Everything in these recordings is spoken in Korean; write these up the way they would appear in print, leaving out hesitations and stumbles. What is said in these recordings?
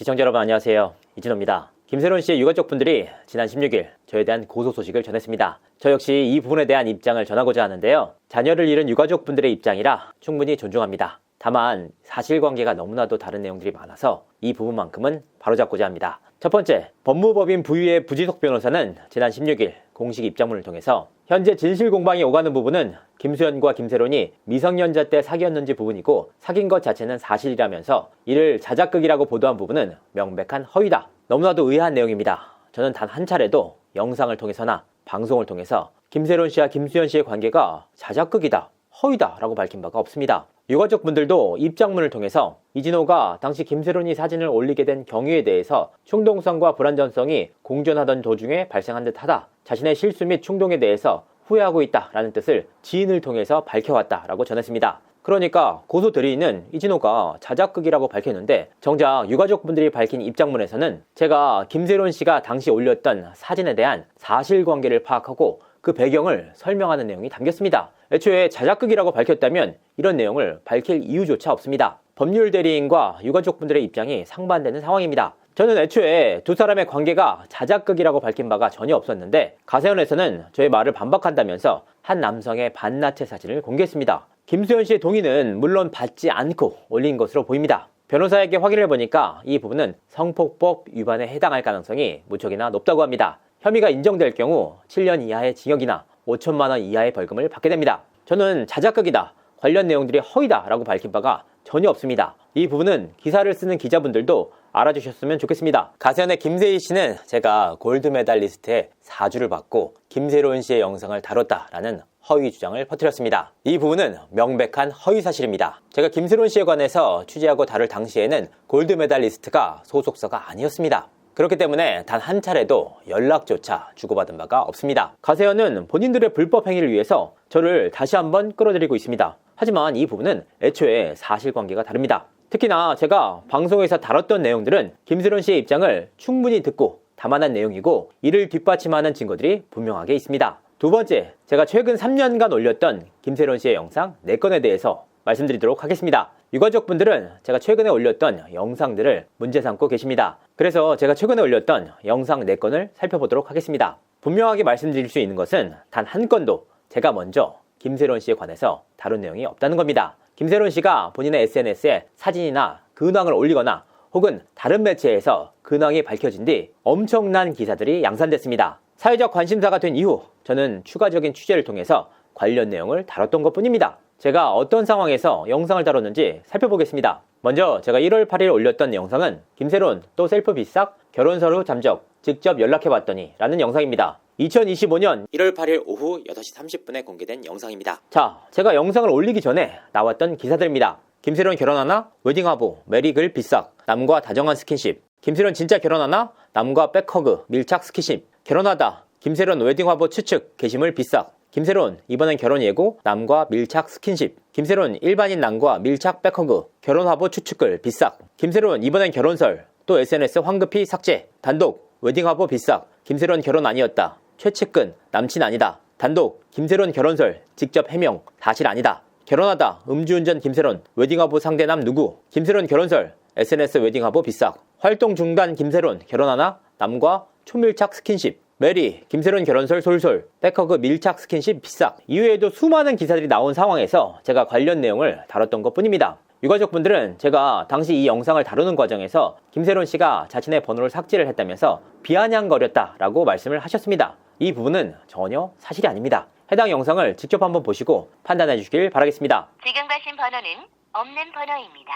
시청자 여러분 안녕하세요. 이진호입니다. 김세론 씨의 유가족분들이 지난 16일 저에 대한 고소 소식을 전했습니다. 저 역시 이 부분에 대한 입장을 전하고자 하는데요. 자녀를 잃은 유가족분들의 입장이라 충분히 존중합니다. 다만 사실관계가 너무나도 다른 내용들이 많아서 이 부분만큼은 바로잡고자 합니다. 첫 번째, 법무법인 부유의 부지석 변호사는 지난 16일 공식 입장문을 통해서 현재 진실 공방이 오가는 부분은 김수현과 김세론이 미성년자 때 사귀었는지 부분이고 사귄 것 자체는 사실이라면서 이를 자작극이라고 보도한 부분은 명백한 허위다. 너무나도 의아한 내용입니다. 저는 단 한 차례도 영상을 통해서나 방송을 통해서 김세론 씨와 김수현 씨의 관계가 자작극이다, 허위다 라고 밝힌 바가 없습니다. 유가족분들도 입장문을 통해서 이진호가 당시 김세론이 사진을 올리게 된 경위에 대해서 충동성과 불완전성이 공존하던 도중에 발생한 듯하다. 자신의 실수 및 충동에 대해서 후회하고 있다라는 뜻을 지인을 통해서 밝혀왔다라고 전했습니다. 그러니까 고소 들이는 이진호가 자작극이라고 밝혔는데 정작 유가족분들이 밝힌 입장문에서는 제가 김세론 씨가 당시 올렸던 사진에 대한 사실관계를 파악하고 그 배경을 설명하는 내용이 담겼습니다. 애초에 자작극이라고 밝혔다면 이런 내용을 밝힐 이유조차 없습니다. 법률 대리인과 유가족분들의 입장이 상반되는 상황입니다. 저는 애초에 두 사람의 관계가 자작극이라고 밝힌 바가 전혀 없었는데 가세현에서는 저의 말을 반박한다면서 한 남성의 반나체 사진을 공개했습니다. 김수현 씨의 동의는 물론 받지 않고 올린 것으로 보입니다. 변호사에게 확인을 해보니까 이 부분은 성폭법 위반에 해당할 가능성이 무척이나 높다고 합니다. 혐의가 인정될 경우 7년 이하의 징역이나 5천만 원 이하의 벌금을 받게 됩니다. 저는 자작극이다, 관련 내용들이 허위다 라고 밝힌 바가 전혀 없습니다. 이 부분은 기사를 쓰는 기자분들도 알아주셨으면 좋겠습니다. 가세현의 김세희 씨는 제가 골드메달 리스트에 4주를 받고 김세론 씨의 영상을 다뤘다라는 허위 주장을 퍼뜨렸습니다. 이 부분은 명백한 허위 사실입니다. 제가 김세론 씨에 관해서 취재하고 다룰 당시에는 골드메달 리스트가 소속사가 아니었습니다. 그렇기 때문에 단 한 차례도 연락조차 주고받은 바가 없습니다. 가세현은 본인들의 불법 행위를 위해서 저를 다시 한번 끌어들이고 있습니다. 하지만 이 부분은 애초에 사실관계가 다릅니다. 특히나 제가 방송에서 다뤘던 내용들은 김세론 씨의 입장을 충분히 듣고 담아낸 내용이고 이를 뒷받침하는 증거들이 분명하게 있습니다. 두 번째, 제가 최근 3년간 올렸던 김세론 씨의 영상 4건에 대해서 말씀드리도록 하겠습니다. 유가족분들은 제가 최근에 올렸던 영상들을 문제 삼고 계십니다. 그래서 제가 최근에 올렸던 영상 4건을 살펴보도록 하겠습니다. 분명하게 말씀드릴 수 있는 것은 단 한 건도 제가 먼저 김세론 씨에 관해서 다룬 내용이 없다는 겁니다. 김세론 씨가 본인의 SNS에 사진이나 근황을 올리거나 혹은 다른 매체에서 근황이 밝혀진 뒤 엄청난 기사들이 양산됐습니다. 사회적 관심사가 된 이후 저는 추가적인 취재를 통해서 관련 내용을 다뤘던 것뿐입니다. 제가 어떤 상황에서 영상을 다뤘는지 살펴보겠습니다. 먼저 제가 1월 8일 올렸던 영상은 김세론 또 셀프 비싹 결혼 서류 잠적 직접 연락해봤더니 라는 영상입니다. 2025년 1월 8일 오후 8시 30분에 공개된 영상입니다. 자, 제가 영상을 올리기 전에 나왔던 기사들입니다. 김세론 결혼하나? 웨딩화보, 메리글 비싹, 남과 다정한 스킨십. 김세론 진짜 결혼하나? 남과 백허그, 밀착 스킨십. 결혼하다, 김세론 웨딩화보 추측, 게시물 비싹. 김세론 이번엔 결혼 예고, 남과 밀착 스킨십. 김세론 일반인 남과 밀착 백허그, 결혼화보 추측글 비싹. 김세론 이번엔 결혼설, 또 SNS 황급히 삭제. 단독, 웨딩화보 비싹. 김세론 결혼 아니었다. 최측근, 남친 아니다. 단독, 김세론 결혼설, 직접 해명, 사실 아니다. 결혼하다, 음주운전 김세론, 웨딩화보 상대남 누구? 김세론 결혼설, SNS 웨딩화보 비싹. 활동 중단 김세론, 결혼하나? 남과 초밀착 스킨십. 메리, 김세론 결혼설 솔솔, 백허그 밀착 스킨십 비싹. 이외에도 수많은 기사들이 나온 상황에서 제가 관련 내용을 다뤘던 것 뿐입니다. 유가족분들은 제가 당시 이 영상을 다루는 과정에서 김세론 씨가 자신의 번호를 삭제를 했다면서 비아냥거렸다라고 말씀을 하셨습니다. 이 부분은 전혀 사실이 아닙니다. 해당 영상을 직접 한번 보시고 판단해 주시길 바라겠습니다. 지금 가신 번호는 없는 번호입니다.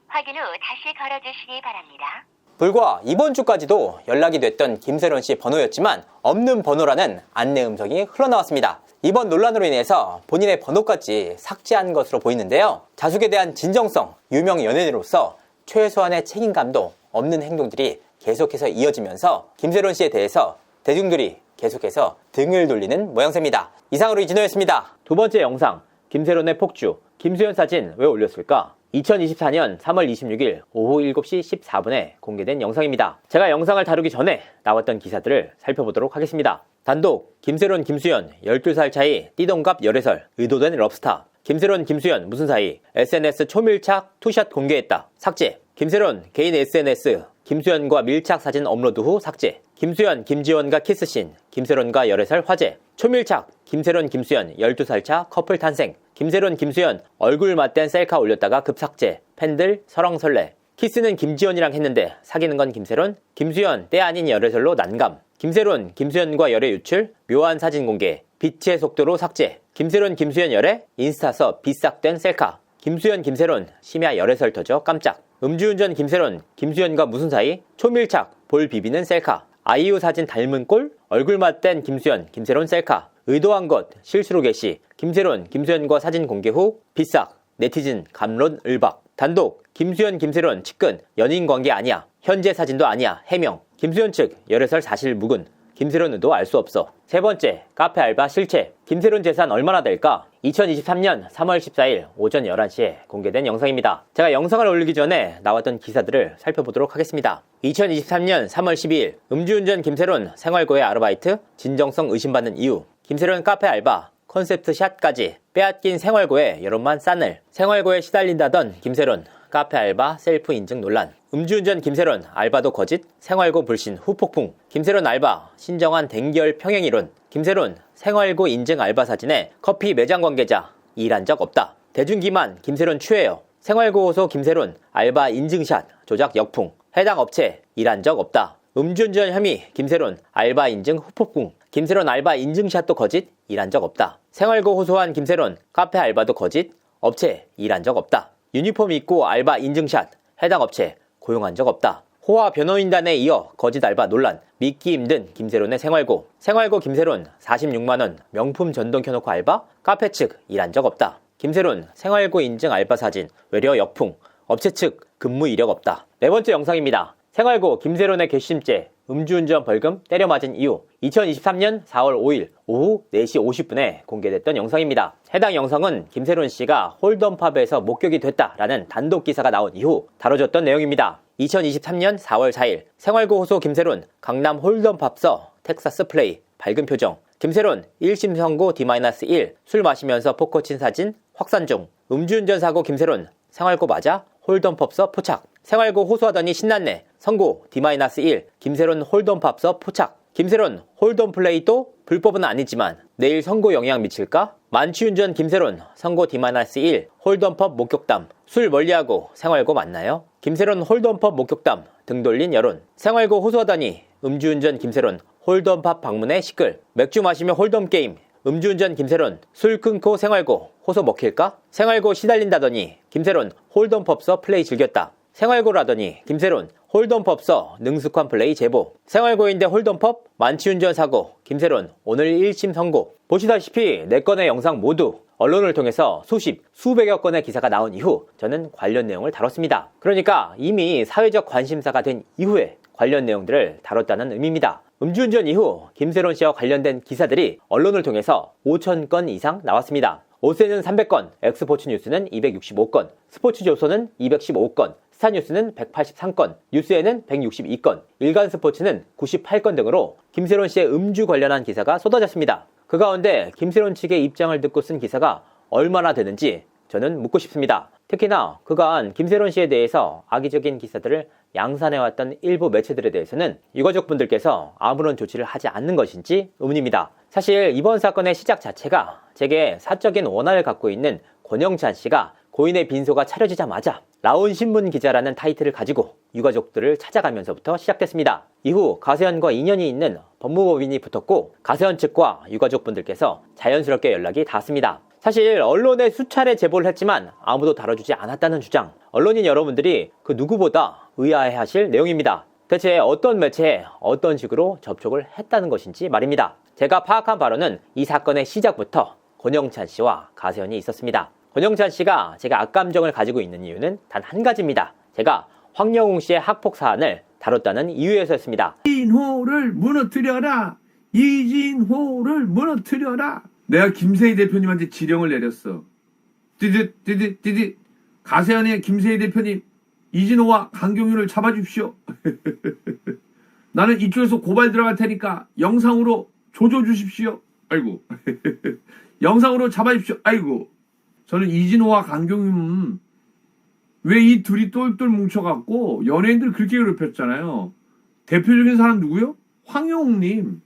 확인 후 다시 걸어주시기 바랍니다. 불과 이번 주까지도 연락이 됐던 김세론 씨 번호였지만 없는 번호라는 안내 음성이 흘러나왔습니다. 이번 논란으로 인해서 본인의 번호까지 삭제한 것으로 보이는데요. 자숙에 대한 진정성, 유명 연예인으로서 최소한의 책임감도 없는 행동들이 계속해서 이어지면서 김세론 씨에 대해서 대중들이 계속해서 등을 돌리는 모양새입니다. 이상으로 이진호였습니다. 두 번째 영상, 김세론의 폭주, 김수현 사진 왜 올렸을까? 2024년 3월 26일 오후 7시 14분에 공개된 영상입니다. 제가 영상을 다루기 전에 나왔던 기사들을 살펴보도록 하겠습니다. 단독, 김세론, 김수현 12살 차이, 띠동갑 열애설, 의도된 럽스타. 김세론, 김수현 무슨 사이? SNS 초밀착 투샷 공개했다. 삭제. 김세론 개인 SNS 김수현과 밀착 사진 업로드 후 삭제. 김수현, 김지원과 키스씬, 김세론과 열애설 화제. 초밀착, 김세론, 김수현 12살 차 커플 탄생. 김세론, 김수현 얼굴 맞댄 셀카 올렸다가 급삭제. 팬들 설왕설래. 키스는 김지원이랑 했는데 사귀는 건 김세론, 김수현 때 아닌 열애설로 난감. 김세론, 김수현과 열애 유출, 묘한 사진 공개, 빛의 속도로 삭제. 김세론, 김수현 열애, 인스타서 비싹된 셀카. 김수현, 김세론 심야 열애설 터져 깜짝. 음주운전 김세론, 김수현과 무슨 사이? 초밀착, 볼 비비는 셀카. 아이유 사진 닮은 꼴? 얼굴 맞댄 김수현, 김세론 셀카. 의도한 것, 실수로 게시. 김세론, 김수현과 사진 공개 후 비싹. 네티즌 감론 을박. 단독, 김수현, 김세론 측근, 연인 관계 아니야. 현재 사진도 아니야. 해명. 김수현 측, 열애설 사실 묵은. 김세론 의도 알 수 없어. 세 번째, 카페 알바 실체. 김세론 재산 얼마나 될까? 2023년 3월 14일 오전 11시에 공개된 영상입니다. 제가 영상을 올리기 전에 나왔던 기사들을 살펴보도록 하겠습니다. 2023년 3월 12일 음주운전 김세론 생활고의 아르바이트 진정성 의심받는 이유. 김세론 카페 알바 컨셉트 샷까지 빼앗긴 생활고에 여론만 싸늘. 생활고에 시달린다던 김세론 카페 알바 셀프 인증 논란. 음주운전 김세론 알바도 거짓 생활고 불신 후 폭풍. 김세론 알바 신정한 댕결 평행이론. 김세론 생활고 인증 알바 사진에 커피 매장 관계자 일한 적 없다. 대중기만 김세론 추해요. 생활고 호소 김세론 알바 인증샷 조작 역풍. 해당 업체 일한 적 없다. 음주운전 혐의 김세론 알바 인증 후폭풍. 김세론 알바 인증샷도 거짓 일한 적 없다. 생활고 호소한 김세론 카페 알바도 거짓 업체 일한 적 없다. 유니폼 입고 알바 인증샷 해당 업체 고용한 적 없다. 호화 변호인단에 이어 거짓 알바 논란. 믿기 힘든 김세론의 생활고. 생활고 김세론 46만원 명품 전동 켜놓고 알바 카페 측 일한 적 없다. 김세론 생활고 인증 알바 사진 외려 역풍. 업체 측 근무 이력 없다. 네 번째 영상입니다. 생활고 김세론의 괘씸죄 음주운전 벌금 때려 맞은 이유. 2023년 4월 5일 오후 4시 50분에 공개됐던 영상입니다. 해당 영상은 김세론 씨가 홀덤팝에서 목격이 됐다라는 단독 기사가 나온 이후 다뤄졌던 내용입니다. 2023년 4월 4일 생활고 호소 김세론 강남 홀덤팝서 텍사스 플레이 밝은 표정. 김세론 1심 선고 D-1 술 마시면서 포커 친 사진 확산 중. 음주운전 사고 김세론 생활고 맞아 홀덤팝서 포착. 생활고 호소하더니 신났네. 선고 D-1 김세론 홀덤팝서 포착. 김세론 홀덤 플레이 또 불법은 아니지만 내일 선고 영향 미칠까? 만취운전 김세론 선고 D-1 홀덤팝 목격담. 술 멀리하고 생활고 맞나요? 김세론 홀덤팝 목격담 등 돌린 여론. 생활고 호소하더니 음주운전 김세론 홀덤팝 방문에 시끌. 맥주 마시며 홀덤 게임. 음주운전 김세론 술 끊고 생활고 호소 먹힐까? 생활고 시달린다더니 김세론 홀덤팝서 플레이 즐겼다. 생활고라더니 김세론 홀덤팝서 능숙한 플레이 제보. 생활고인데 홀덤팝 만취운전 사고 김세론 오늘 1심 선고. 보시다시피 4건의 영상 모두 언론을 통해서 수백여 건의 기사가 나온 이후 저는 관련 내용을 다뤘습니다. 그러니까 이미 사회적 관심사가 된 이후에 관련 내용들을 다뤘다는 의미입니다. 음주운전 이후 김세론 씨와 관련된 기사들이 언론을 통해서 5,000건 이상 나왔습니다. 오세는 300건, 엑스포츠 뉴스는 265건, 스포츠조선은 215건, 스타뉴스는 183건, 뉴스에는 162건, 일간스포츠는 98건 등으로 김세론 씨의 음주 관련한 기사가 쏟아졌습니다. 그 가운데 김세론 측의 입장을 듣고 쓴 기사가 얼마나 되는지 저는 묻고 싶습니다. 특히나 그간 김세론 씨에 대해서 악의적인 기사들을 양산해왔던 일부 매체들에 대해서는 유가족분들께서 아무런 조치를 하지 않는 것인지 의문입니다. 사실 이번 사건의 시작 자체가 제게 사적인 원한을 갖고 있는 권영찬 씨가 고인의 빈소가 차려지자마자 라온 신문 기자라는 타이틀을 가지고 유가족들을 찾아가면서부터 시작됐습니다. 이후 가세현과 인연이 있는 법무법인이 붙었고 가세현 측과 유가족분들께서 자연스럽게 연락이 닿았습니다. 사실 언론에 수차례 제보를 했지만 아무도 다뤄주지 않았다는 주장. 언론인 여러분들이 그 누구보다 의아해하실 내용입니다. 대체 어떤 매체에 어떤 식으로 접촉을 했다는 것인지 말입니다. 제가 파악한 바로는 이 사건의 시작부터 권영찬 씨와 가세현이 있었습니다. 권영찬 씨가 제가 악감정을 가지고 있는 이유는 단 한 가지입니다. 제가 황영웅 씨의 학폭 사안을 다뤘다는 이유에서였습니다. 이진호를 무너뜨려라. 이진호를 무너뜨려라. 내가 김세희 대표님한테 지령을 내렸어. 띠디 가세현의 김세희 대표님 이진호와 강경윤을 잡아주십시오. 나는 이쪽에서 고발 들어갈 테니까 영상으로 조져주십시오. 아이고. 영상으로 잡아주십시오. 아이고. 저는 이진호와 강경윤 왜 이 둘이 똘똘 뭉쳐갖고 연예인들 그렇게 괴롭혔잖아요. 대표적인 사람 누구요? 황영웅님,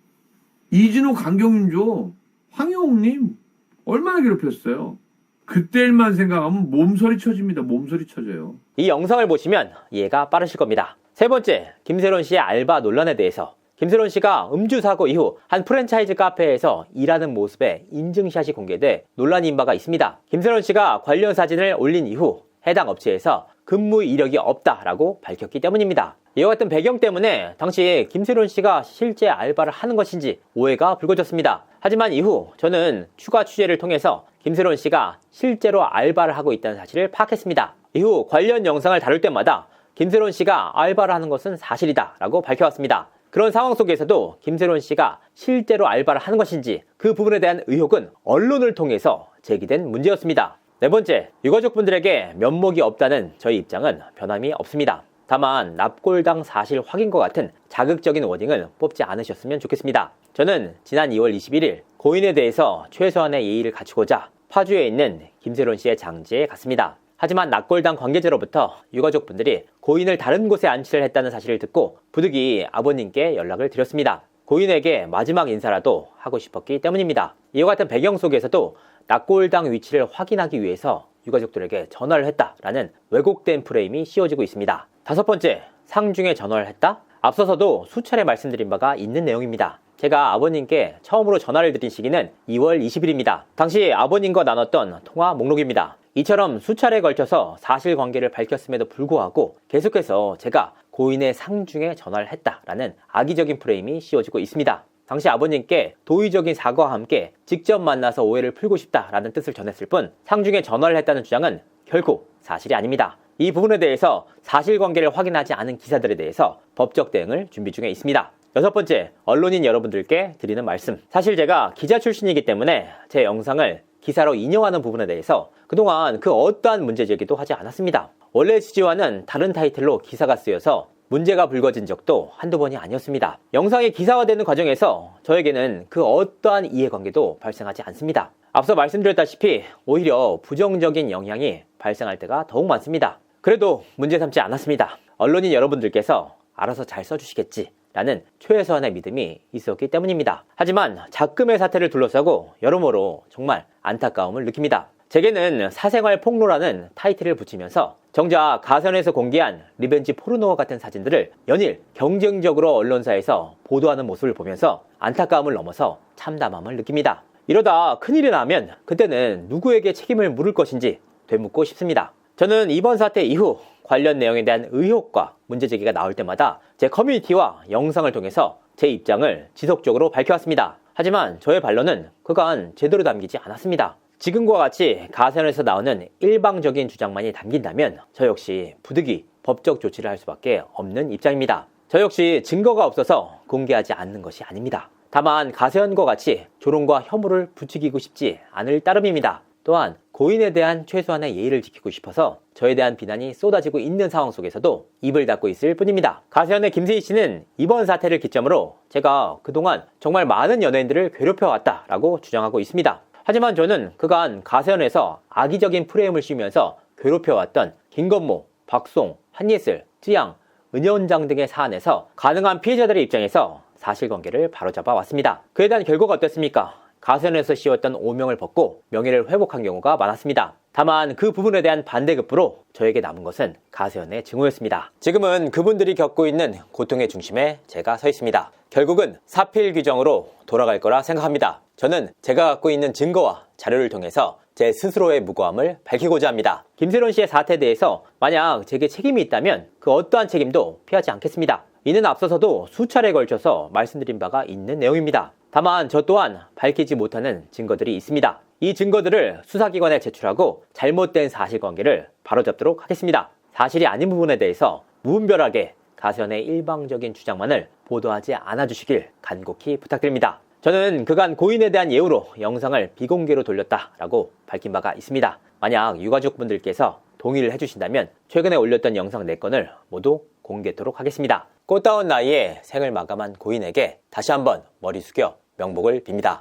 이진호, 강경윤조, 황영웅님 얼마나 괴롭혔어요. 그때 일만 생각하면 몸서리 쳐집니다. 몸서리 쳐져요. 이 영상을 보시면 이해가 빠르실 겁니다. 세 번째, 김세론 씨의 알바 논란에 대해서 김세론 씨가 음주 사고 이후 한 프랜차이즈 카페에서 일하는 모습에 인증샷이 공개돼 논란인 바가 있습니다. 김세론 씨가 관련 사진을 올린 이후 해당 업체에서 근무 이력이 없다라고 밝혔기 때문입니다. 이와 같은 배경 때문에 당시 김세론 씨가 실제 알바를 하는 것인지 오해가 불거졌습니다. 하지만 이후 저는 추가 취재를 통해서 김세론 씨가 실제로 알바를 하고 있다는 사실을 파악했습니다. 이후 관련 영상을 다룰 때마다 김세론 씨가 알바를 하는 것은 사실이다 라고 밝혀왔습니다. 그런 상황 속에서도 김세론 씨가 실제로 알바를 하는 것인지 그 부분에 대한 의혹은 언론을 통해서 제기된 문제였습니다. 네 번째, 유가족분들에게 면목이 없다는 저희 입장은 변함이 없습니다. 다만 납골당 사실 확인과 같은 자극적인 워딩을 뽑지 않으셨으면 좋겠습니다. 저는 지난 2월 21일 고인에 대해서 최소한의 예의를 갖추고자 파주에 있는 김세론 씨의 장지에 갔습니다. 하지만 납골당 관계자로부터 유가족분들이 고인을 다른 곳에 안치를 했다는 사실을 듣고 부득이 아버님께 연락을 드렸습니다. 고인에게 마지막 인사라도 하고 싶었기 때문입니다. 이와 같은 배경 속에서도 납골당 위치를 확인하기 위해서 유가족들에게 전화를 했다라는 왜곡된 프레임이 씌워지고 있습니다. 다섯 번째, 상중에 전화를 했다? 앞서서도 수차례 말씀드린 바가 있는 내용입니다. 제가 아버님께 처음으로 전화를 드린 시기는 2월 20일입니다. 당시 아버님과 나눴던 통화 목록입니다. 이처럼 수차례에 걸쳐서 사실관계를 밝혔음에도 불구하고 계속해서 제가 고인의 상중에 전화를 했다라는 악의적인 프레임이 씌워지고 있습니다. 당시 아버님께 도의적인 사과와 함께 직접 만나서 오해를 풀고 싶다라는 뜻을 전했을 뿐 상중에 전화를 했다는 주장은 결코 사실이 아닙니다. 이 부분에 대해서 사실관계를 확인하지 않은 기사들에 대해서 법적 대응을 준비 중에 있습니다. 여섯 번째, 언론인 여러분들께 드리는 말씀. 사실 제가 기자 출신이기 때문에 제 영상을 기사로 인용하는 부분에 대해서 그동안 그 어떠한 문제 제기도 하지 않았습니다. 원래 취지와는 다른 타이틀로 기사가 쓰여서 문제가 불거진 적도 한두 번이 아니었습니다. 영상이 기사화되는 과정에서 저에게는 그 어떠한 이해관계도 발생하지 않습니다. 앞서 말씀드렸다시피 오히려 부정적인 영향이 발생할 때가 더욱 많습니다. 그래도 문제 삼지 않았습니다. 언론인 여러분들께서 알아서 잘 써주시겠지 라는 최소한의 믿음이 있었기 때문입니다. 하지만 작금의 사태를 둘러싸고 여러모로 정말 안타까움을 느낍니다. 제게는 사생활 폭로라는 타이틀을 붙이면서 정작 가선에서 공개한 리벤지 포르노와 같은 사진들을 연일 경쟁적으로 언론사에서 보도하는 모습을 보면서 안타까움을 넘어서 참담함을 느낍니다. 이러다 큰일이 나면 그때는 누구에게 책임을 물을 것인지 되묻고 싶습니다. 저는 이번 사태 이후 관련 내용에 대한 의혹과 문제 제기가 나올 때마다 제 커뮤니티와 영상을 통해서 제 입장을 지속적으로 밝혀왔습니다. 하지만 저의 반론은 그간 제대로 담기지 않았습니다. 지금과 같이 가선에서 나오는 일방적인 주장만이 담긴다면 저 역시 부득이 법적 조치를 할 수밖에 없는 입장입니다. 저 역시 증거가 없어서 공개하지 않는 것이 아닙니다. 다만 가세현과 같이 조롱과 혐오를 부추기고 싶지 않을 따름입니다. 또한 고인에 대한 최소한의 예의를 지키고 싶어서 저에 대한 비난이 쏟아지고 있는 상황 속에서도 입을 닫고 있을 뿐입니다. 가세현의 김세희 씨는 이번 사태를 기점으로 제가 그동안 정말 많은 연예인들을 괴롭혀왔다라고 주장하고 있습니다. 하지만 저는 그간 가세현에서 악의적인 프레임을 씌우면서 괴롭혀왔던 김건모, 박송, 한예슬, 쯔양, 은연장 등의 사안에서 가능한 피해자들의 입장에서 사실관계를 바로잡아 왔습니다. 그에 대한 결과가 어땠습니까? 가세현에서 씌웠던 오명을 벗고 명예를 회복한 경우가 많았습니다. 다만 그 부분에 대한 반대급부로 저에게 남은 것은 가세현의 증오였습니다. 지금은 그분들이 겪고 있는 고통의 중심에 제가 서 있습니다. 결국은 사필 규정으로 돌아갈 거라 생각합니다. 저는 제가 갖고 있는 증거와 자료를 통해서 제 스스로의 무고함을 밝히고자 합니다. 김세론 씨의 사태에 대해서 만약 제게 책임이 있다면 그 어떠한 책임도 피하지 않겠습니다. 이는 앞서서도 수차례에 걸쳐서 말씀드린 바가 있는 내용입니다. 다만 저 또한 밝히지 못하는 증거들이 있습니다. 이 증거들을 수사기관에 제출하고 잘못된 사실관계를 바로잡도록 하겠습니다. 사실이 아닌 부분에 대해서 무분별하게 가세현의 일방적인 주장만을 보도하지 않아주시길 간곡히 부탁드립니다. 저는 그간 고인에 대한 예우로 영상을 비공개로 돌렸다라고 밝힌 바가 있습니다. 만약 유가족분들께서 동의를 해주신다면 최근에 올렸던 영상 4건을 모두 공개토록 하겠습니다. 꽃다운 나이에 생을 마감한 고인에게 다시 한번 머리 숙여 명복을 빕니다.